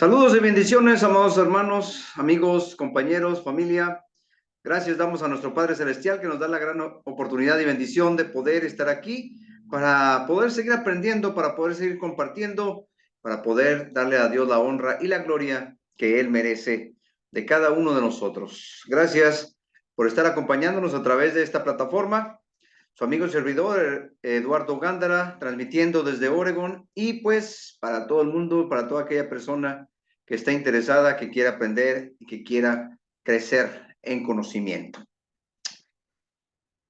Saludos y bendiciones, amados hermanos, amigos, compañeros, familia. Gracias damos a nuestro Padre Celestial que nos da la gran oportunidad y bendición de poder estar aquí para poder seguir aprendiendo, para poder seguir compartiendo, para poder darle a Dios la honra y la gloria que Él merece de cada uno de nosotros. Gracias por estar acompañándonos a través de esta plataforma. Su amigo y servidor Eduardo Gándara, transmitiendo desde Oregon y pues para todo el mundo, para toda aquella persona que está interesada, que quiera aprender y que quiera crecer en conocimiento.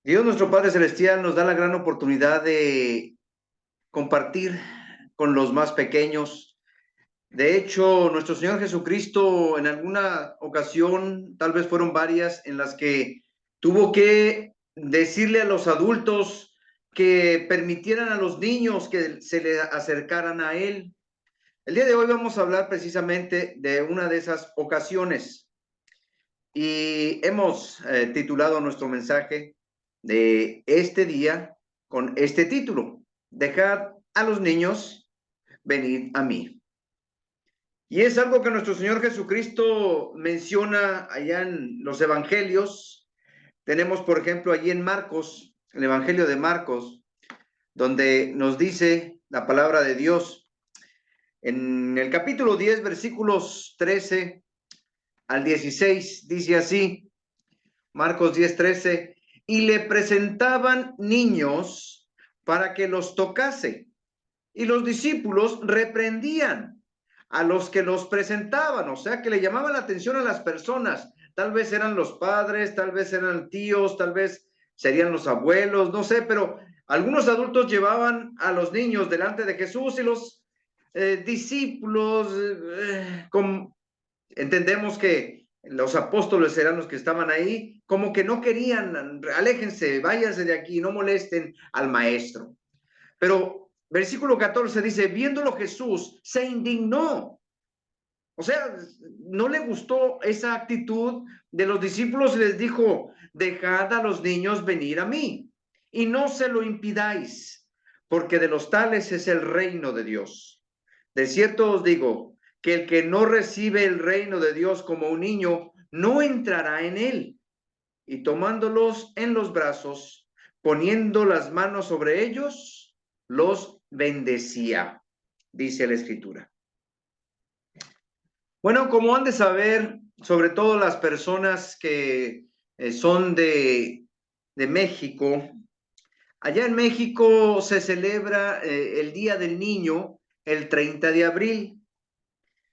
Dios nuestro Padre Celestial nos da la gran oportunidad de compartir con los más pequeños. De hecho, nuestro Señor Jesucristo en alguna ocasión, tal vez fueron varias, en las que tuvo que decirle a los adultos que permitieran a los niños que se le acercaran a Él. El día de hoy vamos a hablar precisamente de una de esas ocasiones y hemos titulado nuestro mensaje de este día con este título: Dejad a los niños venir a mí. Y es algo que nuestro Señor Jesucristo menciona allá en los evangelios. Tenemos, por ejemplo, allí en Marcos, el evangelio de Marcos, donde nos dice la palabra de Dios en el capítulo 10, versículos 13 al 16, dice así, Marcos 10, 13, y le presentaban niños para que los tocase, y los discípulos reprendían a los que los presentaban, o sea que le llamaban la atención a las personas, tal vez eran los padres, tal vez eran tíos, tal vez serían los abuelos, no sé, pero algunos adultos llevaban a los niños delante de Jesús y los discípulos, entendemos que los apóstoles eran los que estaban ahí, como que no querían, aléjense, váyanse de aquí, no molesten al maestro. Pero versículo 14 dice, viéndolo Jesús se indignó. O sea, no le gustó esa actitud de los discípulos y les dijo, dejad a los niños venir a mí y no se lo impidáis, porque de los tales es el reino de Dios. De cierto os digo que el que no recibe el reino de Dios como un niño, no entrará en él. Y tomándolos en los brazos, poniendo las manos sobre ellos, los bendecía, dice la Escritura. Bueno, como han de saber, sobre todo las personas que son de México, allá en México se celebra el Día del Niño el 30 de abril.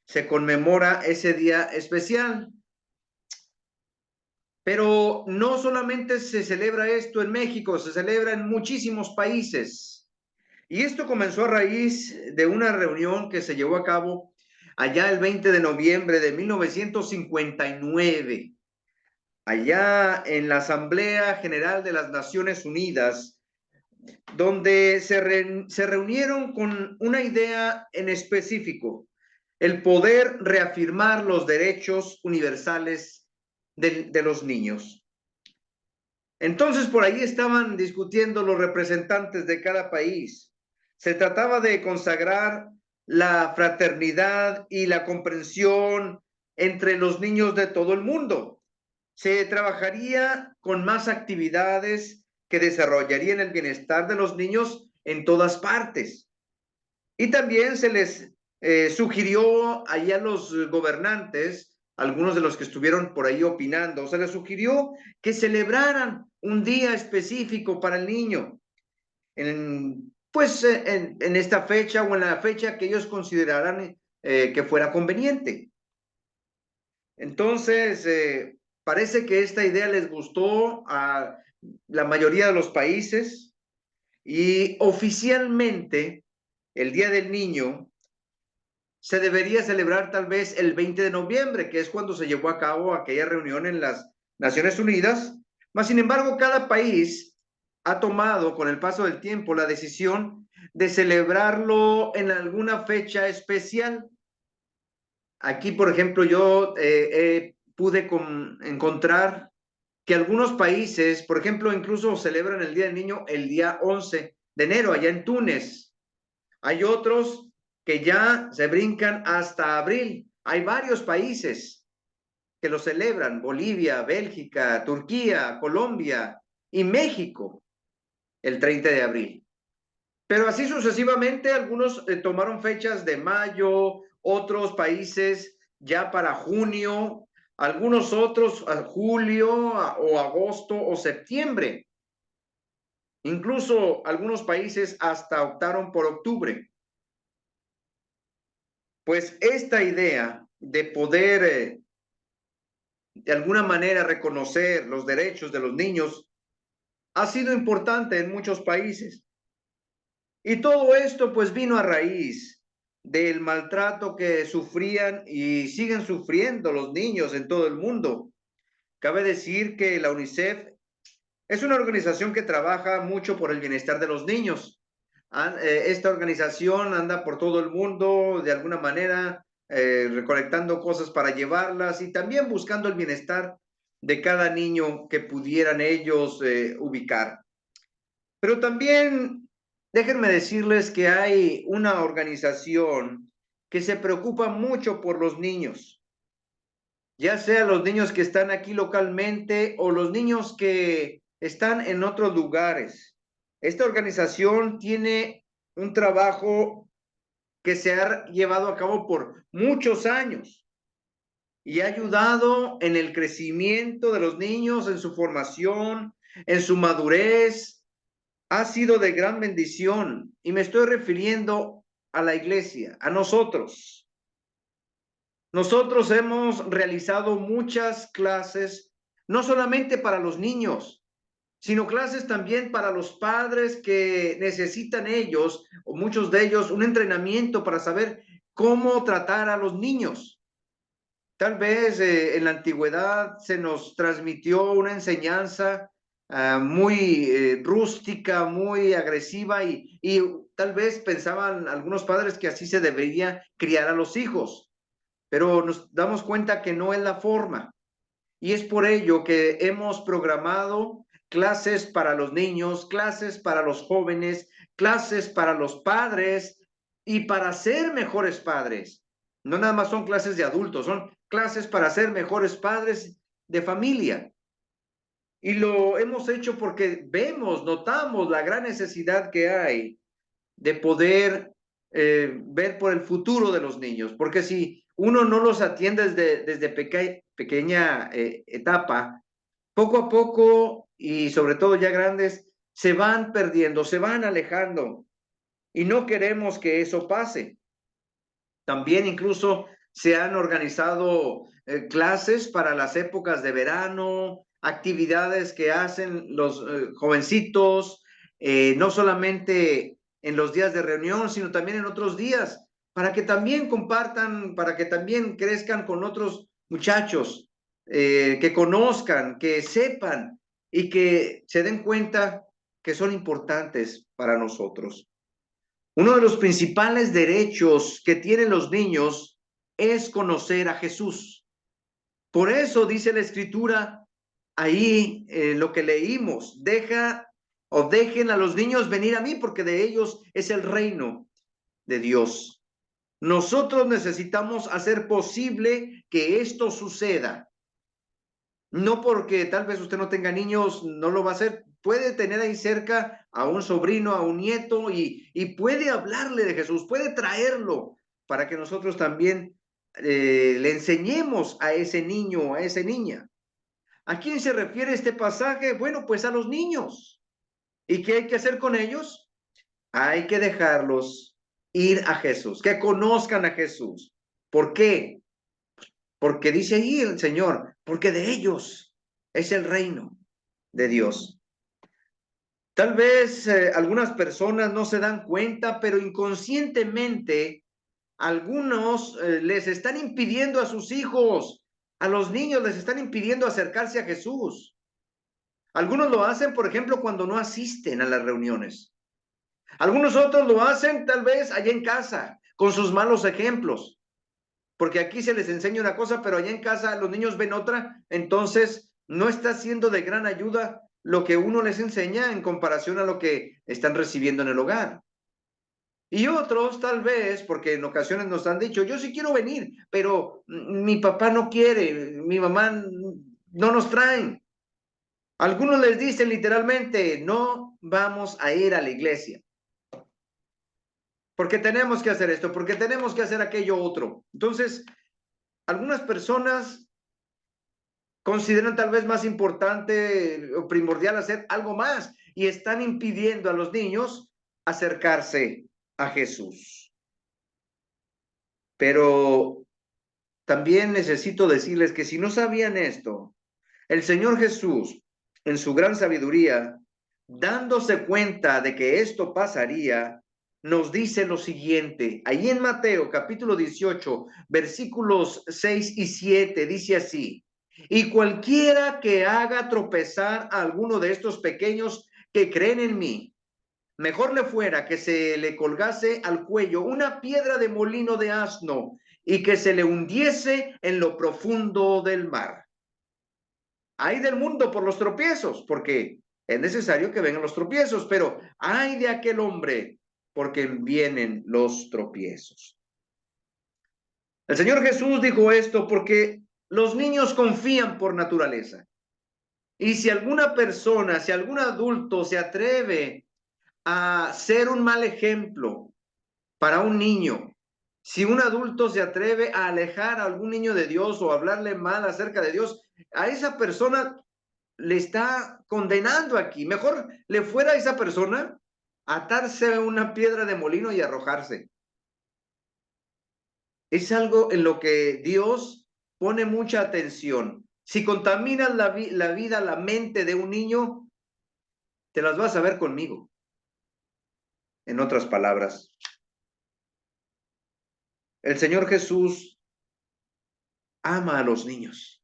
Se conmemora ese día especial. Pero no solamente se celebra esto en México, se celebra en muchísimos países. Y esto comenzó a raíz de una reunión que se llevó a cabo allá el 20 de noviembre de 1959, allá en la Asamblea General de las Naciones Unidas, donde se reunieron con una idea en específico: el poder reafirmar los derechos universales de los niños. Entonces, por ahí estaban discutiendo los representantes de cada país. Se trataba de consagrar la fraternidad y la comprensión entre los niños de todo el mundo. Se trabajaría con más actividades que desarrollarían el bienestar de los niños en todas partes. Y también se les sugirió allá a los gobernantes, algunos de los que estuvieron por ahí opinando, se les sugirió que celebraran un día específico para el niño, en esta fecha o en la fecha que ellos consideraran que fuera conveniente. Entonces, parece que esta idea les gustó a la mayoría de los países y oficialmente el Día del Niño se debería celebrar tal vez el 20 de noviembre, que es cuando se llevó a cabo aquella reunión en las Naciones Unidas. Mas, sin embargo, cada país ha tomado con el paso del tiempo la decisión de celebrarlo en alguna fecha especial. Aquí, por ejemplo, yo pude encontrar que algunos países, por ejemplo, incluso celebran el Día del Niño el día 11 de enero, allá en Túnez. Hay otros que ya se brincan hasta abril. Hay varios países que lo celebran: Bolivia, Bélgica, Turquía, Colombia y México, el 30 de abril. Pero así sucesivamente, algunos tomaron fechas de mayo, otros países ya para junio, algunos otros a julio o agosto o septiembre. Incluso algunos países hasta optaron por octubre. Pues esta idea de poder de alguna manera reconocer los derechos de los niños ha sido importante en muchos países. Y todo esto pues vino a raíz del maltrato que sufrían y siguen sufriendo los niños en todo el mundo. Cabe decir que la UNICEF es una organización que trabaja mucho por el bienestar de los niños. Esta organización anda por todo el mundo de alguna manera recolectando cosas para llevarlas y también buscando el bienestar de cada niño que pudieran ellos ubicar. Pero también déjenme decirles que hay una organización que se preocupa mucho por los niños, ya sea los niños que están aquí localmente o los niños que están en otros lugares. Esta organización tiene un trabajo que se ha llevado a cabo por muchos años y ha ayudado en el crecimiento de los niños, en su formación, en su madurez. Ha sido de gran bendición y me estoy refiriendo a la iglesia, a nosotros. Nosotros hemos realizado muchas clases, no solamente para los niños, sino clases también para los padres que necesitan ellos, o muchos de ellos, un entrenamiento para saber cómo tratar a los niños. Tal vez en la antigüedad se nos transmitió una enseñanza muy rústica, muy agresiva y tal vez pensaban algunos padres que así se debería criar a los hijos, pero nos damos cuenta que no es la forma. Y es por ello que hemos programado clases para los niños, clases para los jóvenes, clases para los padres y para ser mejores padres. No nada más son clases de adultos, son clases para ser mejores padres de familia. Y lo hemos hecho porque vemos, notamos la gran necesidad que hay de poder ver por el futuro de los niños, porque si uno no los atiende desde pequeña etapa, poco a poco y sobre todo ya grandes, se van perdiendo, se van alejando y no queremos que eso pase. También incluso se han organizado clases para las épocas de verano, actividades que hacen los jovencitos, no solamente en los días de reunión, sino también en otros días, para que también compartan, para que también crezcan con otros muchachos, que conozcan, que sepan y que se den cuenta que son importantes para nosotros. Uno de los principales derechos que tienen los niños es conocer a Jesús. Por eso dice la Escritura ahí, lo que leímos: dejen a los niños venir a mí, porque de ellos es el reino de Dios. Nosotros necesitamos hacer posible que esto suceda. No porque tal vez usted no tenga niños, no lo va a hacer. Puede tener ahí cerca a un sobrino, a un nieto y puede hablarle de Jesús, puede traerlo para que nosotros también le enseñemos a ese niño, a esa niña. ¿A quién se refiere este pasaje? Bueno, pues a los niños. ¿Y qué hay que hacer con ellos? Hay que dejarlos ir a Jesús, que conozcan a Jesús. ¿Por qué? Porque dice ahí el Señor, porque de ellos es el reino de Dios. Tal vez algunas personas no se dan cuenta, pero inconscientemente algunos les están impidiendo a sus hijos, a los niños les están impidiendo acercarse a Jesús. Algunos lo hacen, por ejemplo, cuando no asisten a las reuniones. Algunos otros lo hacen tal vez allá en casa, con sus malos ejemplos, porque aquí se les enseña una cosa, pero allá en casa los niños ven otra, entonces no está siendo de gran ayuda lo que uno les enseña en comparación a lo que están recibiendo en el hogar. Y otros tal vez, porque en ocasiones nos han dicho, yo sí quiero venir, pero mi papá no quiere, mi mamá no nos traen. Algunos les dicen literalmente, no vamos a ir a la iglesia, porque tenemos que hacer esto, porque tenemos que hacer aquello otro. Entonces, algunas personas consideran tal vez más importante o primordial hacer algo más y están impidiendo a los niños acercarse a Jesús. Pero también necesito decirles que si no sabían esto, el Señor Jesús, en su gran sabiduría, dándose cuenta de que esto pasaría, nos dice lo siguiente. Ahí en Mateo capítulo 18, versículos 6 y 7, dice así: y cualquiera que haga tropezar a alguno de estos pequeños que creen en mí, mejor le fuera que se le colgase al cuello una piedra de molino de asno y que se le hundiese en lo profundo del mar. Hay del mundo por los tropiezos, porque es necesario que vengan los tropiezos, pero hay de aquel hombre porque vienen los tropiezos. El Señor Jesús dijo esto porque los niños confían por naturaleza. Y si alguna persona, si algún adulto se atreve a ser un mal ejemplo para un niño, si un adulto se atreve a alejar a algún niño de Dios o hablarle mal acerca de Dios, a esa persona le está condenando aquí. Mejor le fuera a esa persona atarse a una piedra de molino y arrojarse. Es algo en lo que Dios pone mucha atención. Si contaminas la vida, la mente de un niño, te las vas a ver conmigo. En otras palabras, el Señor Jesús ama a los niños.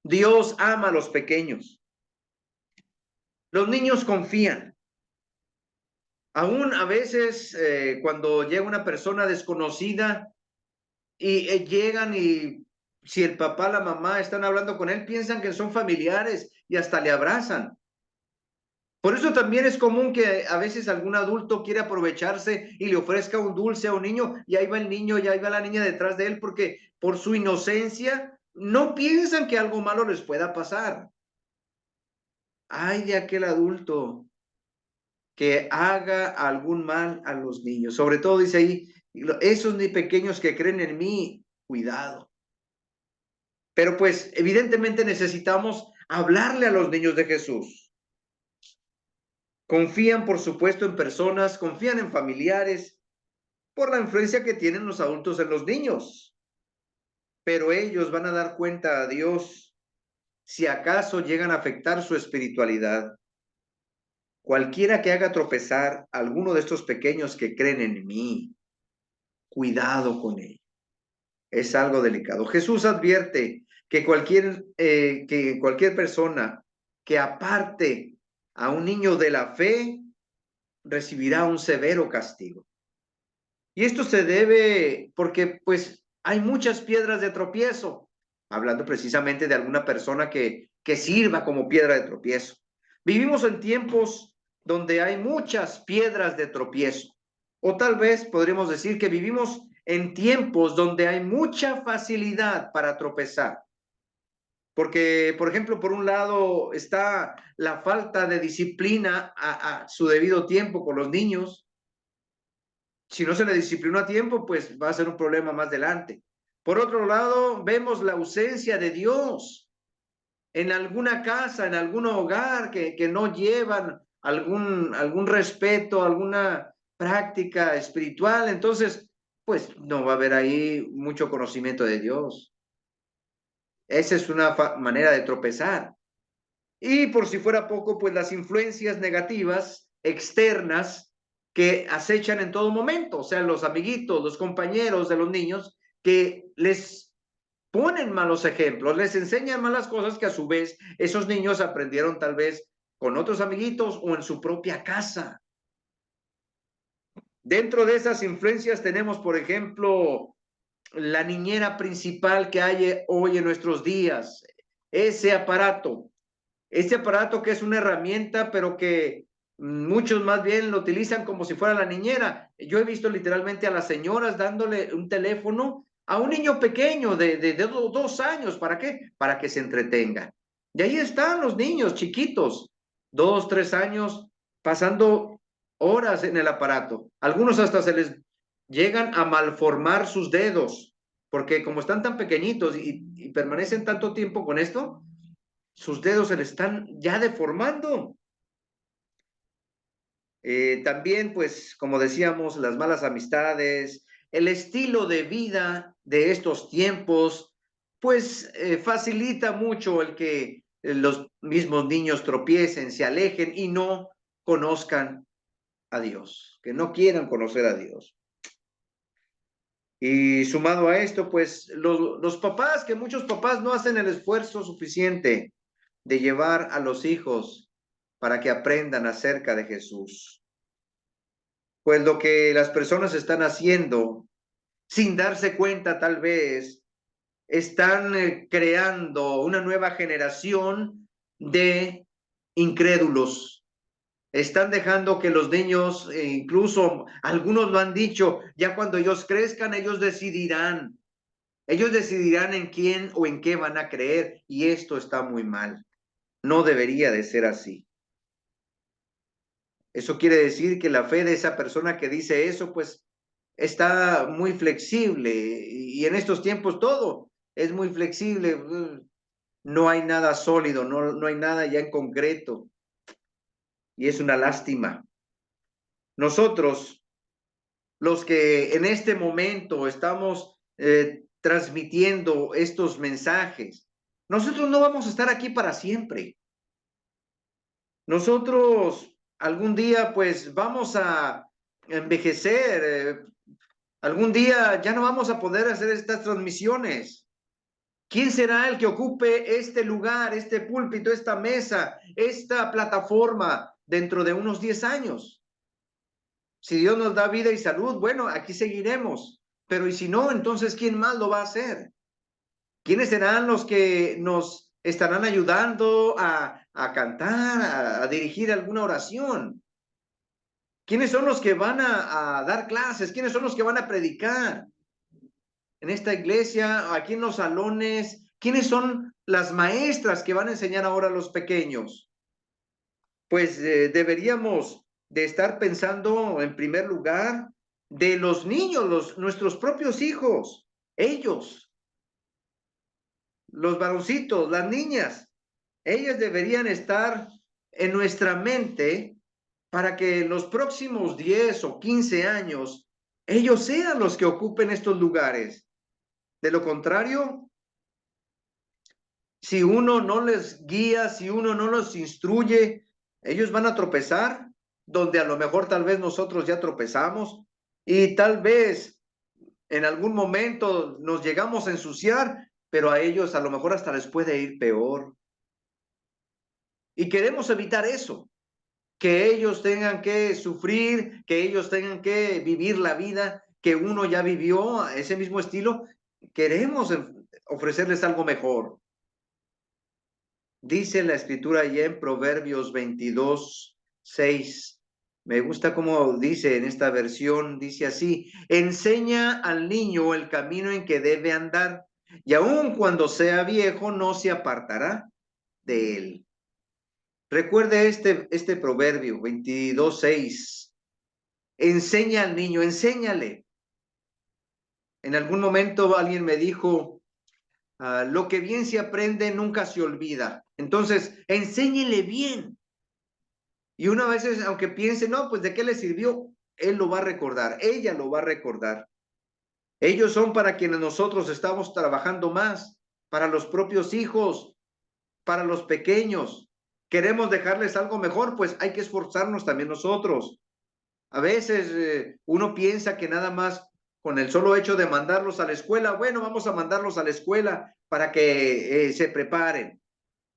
Dios ama a los pequeños. Los niños confían. Aún a veces cuando llega una persona desconocida y llegan y si el papá, la mamá están hablando con él, piensan que son familiares y hasta le abrazan. Por eso también es común que a veces algún adulto quiere aprovecharse y le ofrezca un dulce a un niño y ahí va el niño y ahí va la niña detrás de él porque por su inocencia no piensan que algo malo les pueda pasar. Ay de aquel adulto que haga algún mal a los niños. Sobre todo dice ahí, esos ni pequeños que creen en mí, cuidado. Pero pues evidentemente necesitamos hablarle a los niños de Jesús. Confían, por supuesto, en personas, confían en familiares por la influencia que tienen los adultos en los niños. Pero ellos van a dar cuenta a Dios si acaso llegan a afectar su espiritualidad. Cualquiera que haga tropezar a alguno de estos pequeños que creen en mí, cuidado con él. Es algo delicado. Jesús advierte que cualquier persona que aparte a un niño de la fe recibirá un severo castigo. Y esto se debe porque pues hay muchas piedras de tropiezo, hablando precisamente de alguna persona que sirva como piedra de tropiezo. Vivimos en tiempos donde hay muchas piedras de tropiezo, o tal vez podríamos decir que vivimos en tiempos donde hay mucha facilidad para tropezar. Porque, por ejemplo, por un lado está la falta de disciplina a su debido tiempo con los niños. Si no se le disciplinó a tiempo, pues va a ser un problema más adelante. Por otro lado, vemos la ausencia de Dios en alguna casa, en algún hogar que no llevan algún respeto, alguna práctica espiritual. Entonces, pues no va a haber ahí mucho conocimiento de Dios. Esa es una manera de tropezar. Y por si fuera poco, pues las influencias negativas externas que acechan en todo momento, o sea, los amiguitos, los compañeros de los niños que les ponen malos ejemplos, les enseñan malas cosas que a su vez esos niños aprendieron tal vez con otros amiguitos o en su propia casa. Dentro de esas influencias tenemos, por ejemplo, la niñera principal que hay hoy en nuestros días, ese aparato que es una herramienta, pero que Muchos más bien lo utilizan como si fuera la niñera. Yo he visto literalmente a las señoras dándole un teléfono a un niño pequeño de 2 años. ¿Para qué? Para que se entretenga. Y ahí están los niños chiquitos, 2, 3 años, pasando horas en el aparato. Algunos hasta se les llegan a malformar sus dedos, porque como están tan pequeñitos y permanecen tanto tiempo con esto, sus dedos se les están ya deformando. También, pues, como decíamos, las malas amistades, el estilo de vida de estos tiempos, pues facilita mucho el que los mismos niños tropiecen, se alejen y no conozcan a Dios, que no quieran conocer a Dios. Y sumado a esto, pues los papás, que muchos papás no hacen el esfuerzo suficiente de llevar a los hijos para que aprendan acerca de Jesús. Pues lo que las personas están haciendo, sin darse cuenta tal vez, están creando una nueva generación de incrédulos. Están dejando que los niños, incluso algunos lo han dicho, ya cuando ellos crezcan, ellos decidirán. Ellos decidirán en quién o en qué van a creer, y esto está muy mal. No debería de ser así. Eso quiere decir que la fe de esa persona que dice eso, pues está muy flexible, y en estos tiempos todo es muy flexible. No hay nada sólido, no hay nada ya en concreto, y es una lástima. Nosotros, los que en este momento estamos transmitiendo estos mensajes, nosotros no vamos a estar aquí para siempre. Nosotros algún día pues vamos a envejecer, algún día ya no vamos a poder hacer estas transmisiones. ¿Quién será el que ocupe este lugar, este púlpito, esta mesa, esta plataforma dentro de unos 10 años? Si Dios nos da vida y salud, bueno, aquí seguiremos. Pero y si no, entonces ¿quién más lo va a hacer? ¿Quiénes serán los que nos estarán ayudando a cantar, a dirigir alguna oración? ¿Quiénes son los que van a dar clases? ¿Quiénes son los que van a predicar en esta iglesia, aquí en los salones? ¿Quiénes son las maestras que van a enseñar ahora a los pequeños? Pues deberíamos de estar pensando en primer lugar de los niños, nuestros propios hijos, ellos, los varoncitos, las niñas, ellas deberían estar en nuestra mente para que en los próximos 10 o 15 años ellos sean los que ocupen estos lugares. De lo contrario, si uno no les guía, si uno no los instruye, ellos van a tropezar donde a lo mejor tal vez nosotros ya tropezamos, y tal vez en algún momento nos llegamos a ensuciar, pero a ellos a lo mejor hasta les puede ir peor. Y queremos evitar eso, que ellos tengan que sufrir, que ellos tengan que vivir la vida que uno ya vivió, a ese mismo estilo. Queremos ofrecerles algo mejor. Dice la escritura ya en Proverbios 22:6. Me gusta cómo dice en esta versión, dice así: enseña al niño el camino en que debe andar, y aun cuando sea viejo no se apartará de él. Recuerde este proverbio 22:6. Enseña al niño, enséñale. En algún momento alguien me dijo, lo que bien se aprende nunca se olvida. Entonces, enséñele bien. Y una vez, aunque piense, no, pues de qué le sirvió, él lo va a recordar, ella lo va a recordar. Ellos son para quienes nosotros estamos trabajando más, para los propios hijos, para los pequeños. Queremos dejarles algo mejor, pues hay que esforzarnos también nosotros. A veces uno piensa que nada más con el solo hecho de mandarlos a la escuela, bueno, vamos a mandarlos a la escuela para que se preparen.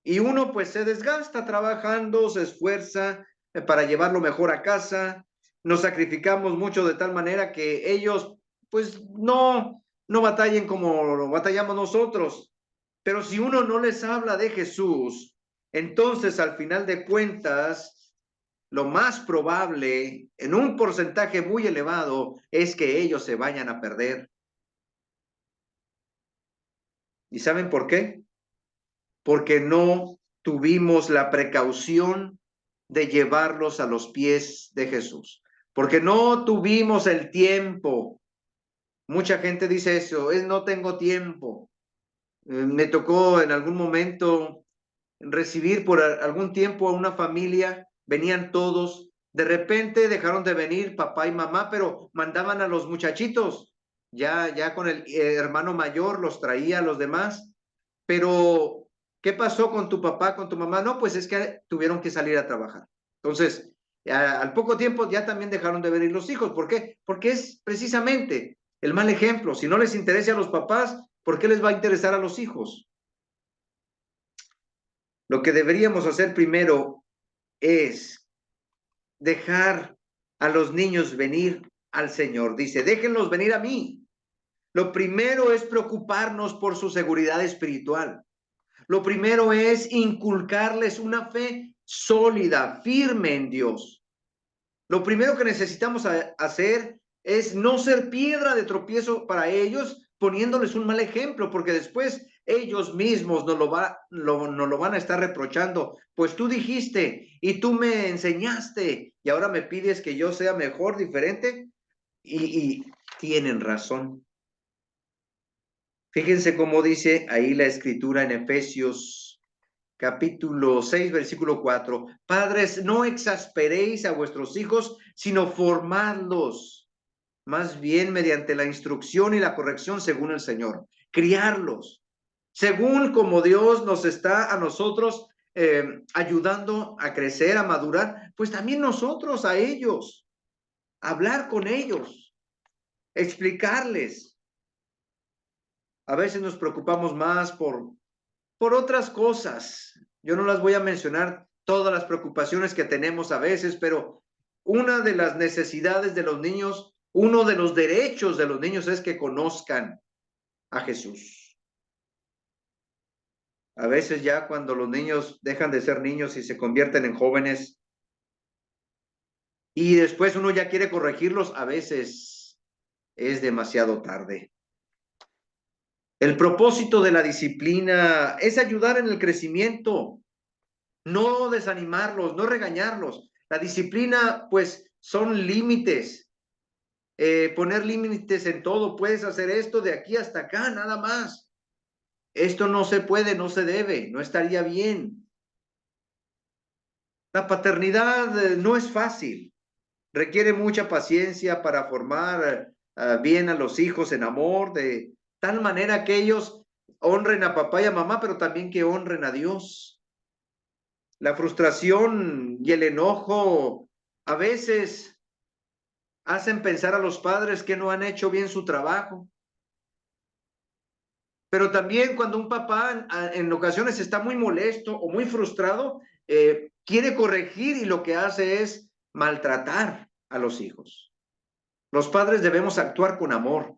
Y uno pues se desgasta trabajando, se esfuerza para llevarlo mejor a casa. Nos sacrificamos mucho de tal manera que ellos pues no batallen como lo batallamos nosotros. Pero si uno no les habla de Jesús, entonces al final de cuentas lo más probable, en un porcentaje muy elevado, es que ellos se vayan a perder. ¿Y saben por qué? Porque no tuvimos la precaución de llevarlos a los pies de Jesús, porque no tuvimos el tiempo. Mucha gente dice eso, es no tengo tiempo. Me tocó en algún momento recibir por algún tiempo a una familia, venían todos, de repente dejaron de venir papá y mamá, pero mandaban a los muchachitos, ya con el hermano mayor los traía a los demás, pero ¿qué pasó con tu papá, con tu mamá? No, pues es que tuvieron que salir a trabajar. Entonces, al poco tiempo ya también dejaron de venir los hijos. ¿Por qué? Porque es precisamente el mal ejemplo. Si no les interesa a los papás, ¿por qué les va a interesar a los hijos? Lo que deberíamos hacer primero es dejar a los niños venir al Señor. Dice, déjenlos venir a mí. Lo primero es preocuparnos por su seguridad espiritual. Lo primero es inculcarles una fe sólida, firme en Dios. Lo primero que necesitamos hacer es no ser piedra de tropiezo para ellos, poniéndoles un mal ejemplo, porque después ellos mismos nos lo van a estar reprochando. Pues tú dijiste y tú me enseñaste y ahora me pides que yo sea mejor, diferente. Y tienen razón. Fíjense cómo dice ahí la escritura en Efesios capítulo 6, versículo 4. Padres, no exasperéis a vuestros hijos, sino formadlos, más bien mediante la instrucción y la corrección según el Señor. Criarlos, según como Dios nos está a nosotros ayudando a crecer, a madurar, pues también nosotros a ellos, hablar con ellos, explicarles. A veces nos preocupamos más por otras cosas. Yo no las voy a mencionar todas las preocupaciones que tenemos a veces, pero una de las necesidades de los niños, uno de los derechos de los niños es que conozcan a Jesús. A veces ya cuando los niños dejan de ser niños y se convierten en jóvenes y después uno ya quiere corregirlos, a veces es demasiado tarde. El propósito de la disciplina es ayudar en el crecimiento, no desanimarlos, no regañarlos. La disciplina, pues, son límites, poner límites en todo. Puedes hacer esto de aquí hasta acá, nada más. Esto no se puede, no se debe, no estaría bien. La paternidad no es fácil, requiere mucha paciencia para formar bien a los hijos en amor, de tal manera que ellos honren a papá y a mamá, pero también que honren a Dios. La frustración y el enojo a veces hacen pensar a los padres que no han hecho bien su trabajo. Pero también cuando un papá en ocasiones está muy molesto o muy frustrado, quiere corregir y lo que hace es maltratar a los hijos. Los padres debemos actuar con amor,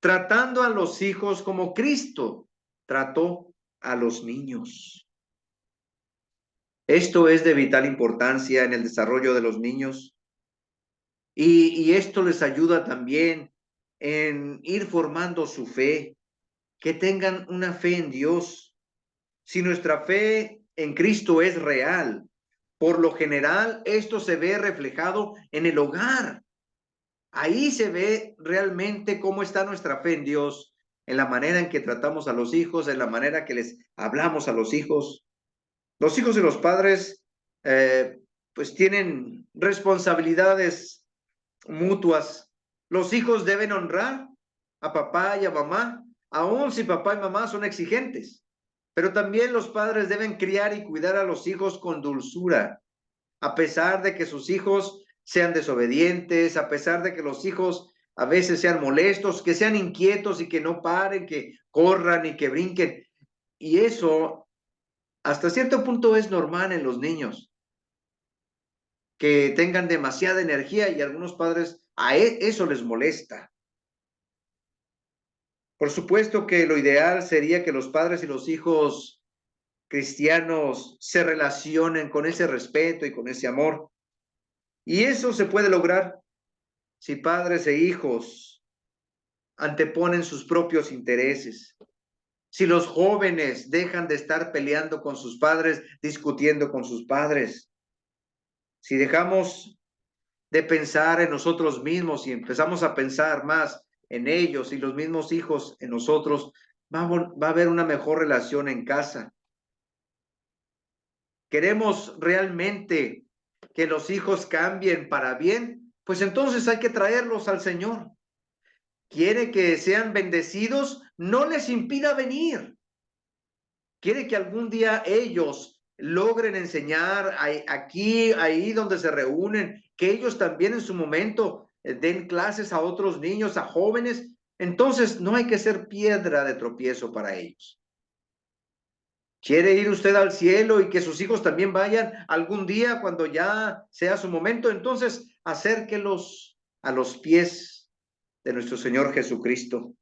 tratando a los hijos como Cristo trató a los niños. Esto es de vital importancia en el desarrollo de los niños y esto les ayuda también en ir formando su fe, que tengan una fe en Dios. Si nuestra fe en Cristo es real, por lo general esto se ve reflejado en el hogar. Ahí se ve realmente cómo está nuestra fe en Dios, en la manera en que tratamos a los hijos, en la manera que les hablamos a los hijos. Los hijos y los padres, pues tienen responsabilidades mutuas. Los hijos deben honrar a papá y a mamá, aun si papá y mamá son exigentes. Pero también los padres deben criar y cuidar a los hijos con dulzura, a pesar de que sus hijos sean desobedientes, a pesar de que los hijos a veces sean molestos, que sean inquietos y que no paren, que corran y que brinquen. Y eso hasta cierto punto es normal en los niños, que tengan demasiada energía y a algunos padres a eso les molesta. Por supuesto que lo ideal sería que los padres y los hijos cristianos se relacionen con ese respeto y con ese amor. Y eso se puede lograr si padres e hijos anteponen sus propios intereses. Si los jóvenes dejan de estar peleando con sus padres, discutiendo con sus padres. Si dejamos de pensar en nosotros mismos y empezamos a pensar más en ellos y los mismos hijos en nosotros, va a haber una mejor relación en casa. ¿Queremos realmente que los hijos cambien para bien? Pues entonces hay que traerlos al Señor. ¿Quiere que sean bendecidos? No les impida venir. ¿Quiere que algún día ellos logren enseñar aquí, ahí donde se reúnen, que ellos también en su momento den clases a otros niños, a jóvenes? Entonces no hay que ser piedra de tropiezo para ellos. ¿Quiere ir usted al cielo y que sus hijos también vayan algún día cuando ya sea su momento? Entonces acérquelos a los pies de nuestro Señor Jesucristo.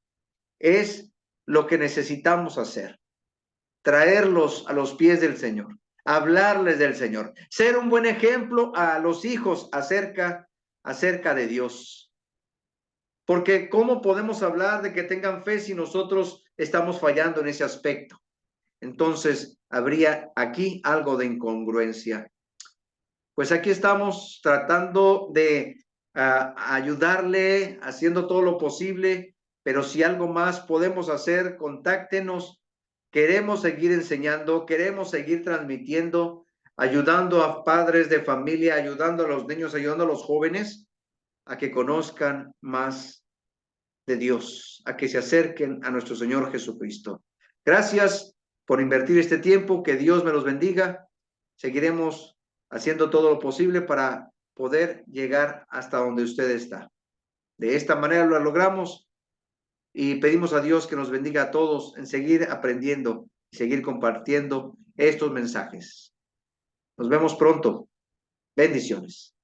Es lo que necesitamos hacer. Traerlos a los pies del Señor, hablarles del Señor, ser un buen ejemplo a los hijos acerca de Dios. Porque ¿cómo podemos hablar de que tengan fe si nosotros estamos fallando en ese aspecto? Entonces habría aquí algo de incongruencia. Pues aquí estamos tratando de ayudarle, haciendo todo lo posible, pero si algo más podemos hacer, contáctenos. Queremos seguir enseñando, queremos seguir transmitiendo, ayudando a padres de familia, ayudando a los niños, ayudando a los jóvenes a que conozcan más de Dios, a que se acerquen a nuestro Señor Jesucristo. Gracias por invertir este tiempo, que Dios me los bendiga. Seguiremos haciendo todo lo posible para poder llegar hasta donde usted está. De esta manera lo logramos y pedimos a Dios que nos bendiga a todos en seguir aprendiendo y seguir compartiendo estos mensajes. Nos vemos pronto. Bendiciones.